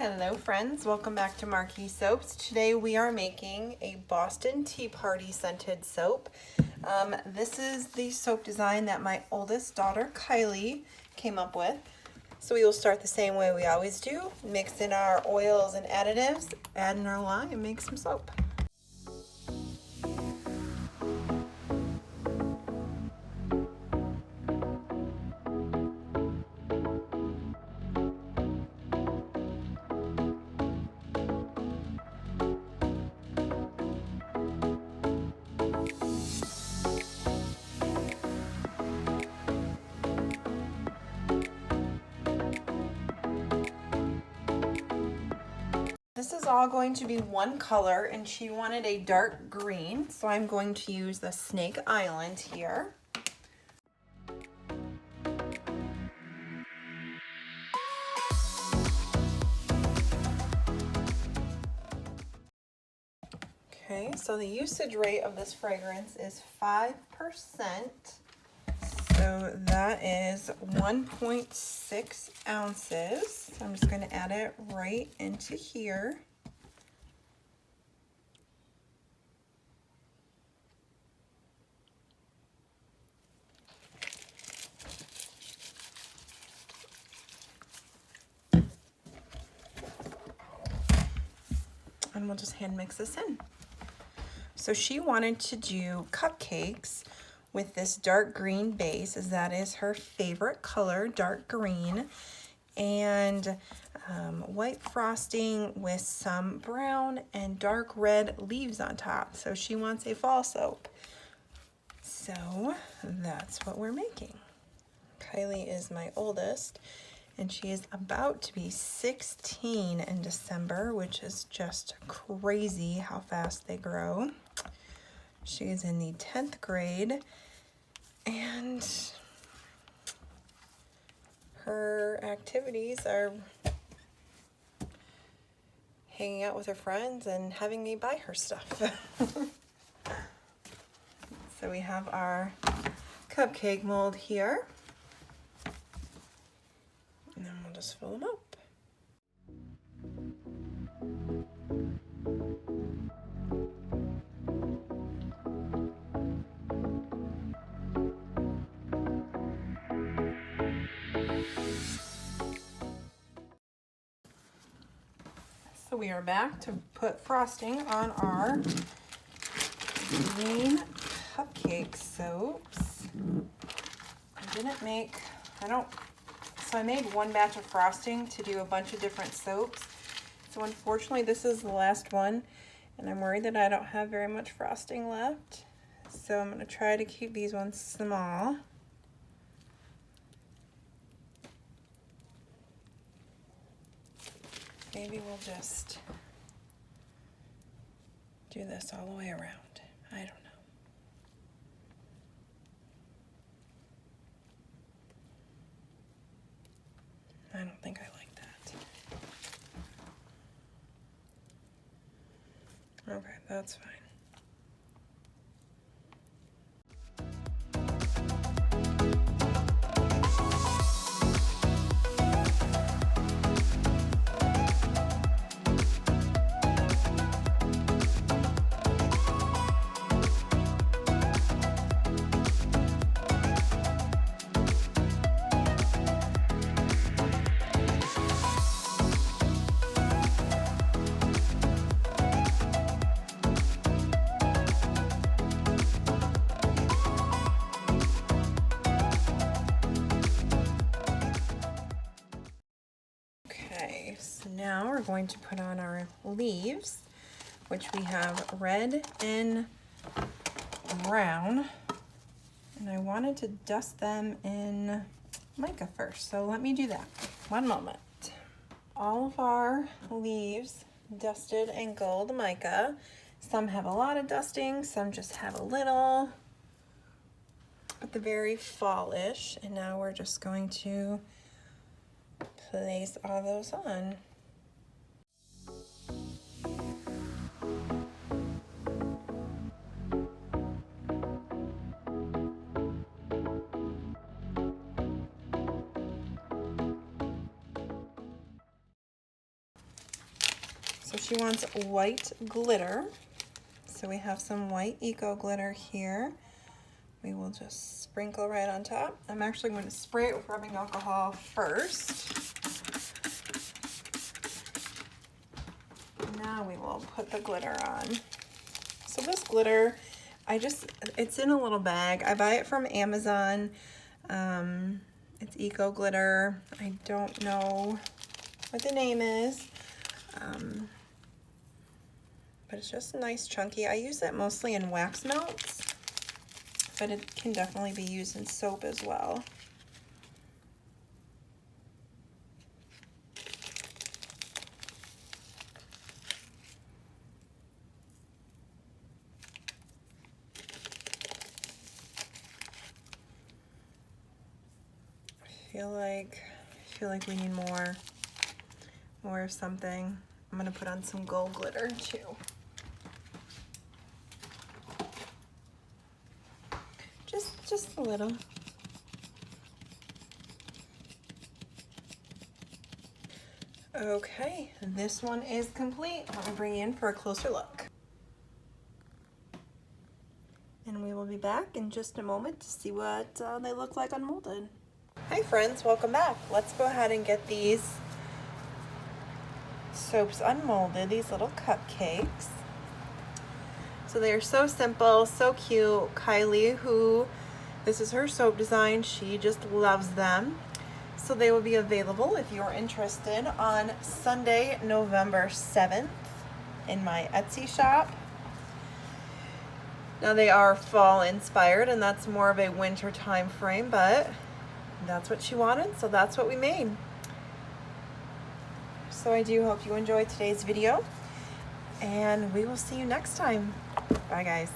Hello friends, welcome back to Marquee Soaps. Today we are making a Boston Tea Party scented soap. This is the soap design that my oldest daughter Kylie came up with. So we will start the same way we always do. Mix in our oils and additives, add in our lye, and make some soap. This is all going to be one color, and she wanted a dark green, so I'm going to use the Snake Island here. Okay, so the usage rate of this fragrance is 5%. So that is 1.6 ounces. So I'm just going to add it right into here. And we'll just hand mix this in. So she wanted to do cupcakes with this dark green base, as that is her favorite color, dark green, and white frosting with some brown and dark red leaves on top. So she wants a fall soap. So that's what we're making. Kylie is my oldest, and she is about to be 16 in December, which is just crazy how fast they grow. She is in the 10th grade, and her activities are hanging out with her friends and having me buy her stuff. So we have our cupcake mold here, and then we'll just fill them up. So we are back to put frosting on our green cupcake soaps. I made one batch of frosting to do a bunch of different soaps. So unfortunately this is the last one, and I'm worried that I don't have very much frosting left. So I'm going to try to keep these ones small. Maybe we'll just do this all the way around. I don't know. I don't think I like that. Okay, that's fine. Now we're going to put on our leaves, which we have red and brown, and I wanted to dust them in mica first, so let me do that. One moment. All of our leaves dusted in gold mica. Some have a lot of dusting, some just have a little, but they're very fallish. And now we're just going to place all those on. So she wants white glitter. So we have some white eco glitter here. We will just sprinkle right on top. I'm actually going to spray it with rubbing alcohol first. Now we will put the glitter on. So this glitter, it's in a little bag. I buy it from Amazon. It's eco glitter. I don't know what the name is. But it's just nice chunky. I use it mostly in wax melts, but it can definitely be used in soap as well. I feel like we need more of something. I'm gonna put on some gold glitter too. Just a little. Okay, this one is complete. Let me bring you in for a closer look. And we will be back in just a moment to see what they look like unmolded. Hi friends, welcome back. Let's go ahead and get these soaps unmolded, these little cupcakes. So they are so simple, so cute. Kylie, this is her soap design, she just loves them. So they will be available if you're interested on Sunday, November 7th in my Etsy shop. Now they are fall inspired and that's more of a winter time frame, but that's what she wanted, so that's what we made. So I do hope you enjoyed today's video and we will see you next time. Bye guys.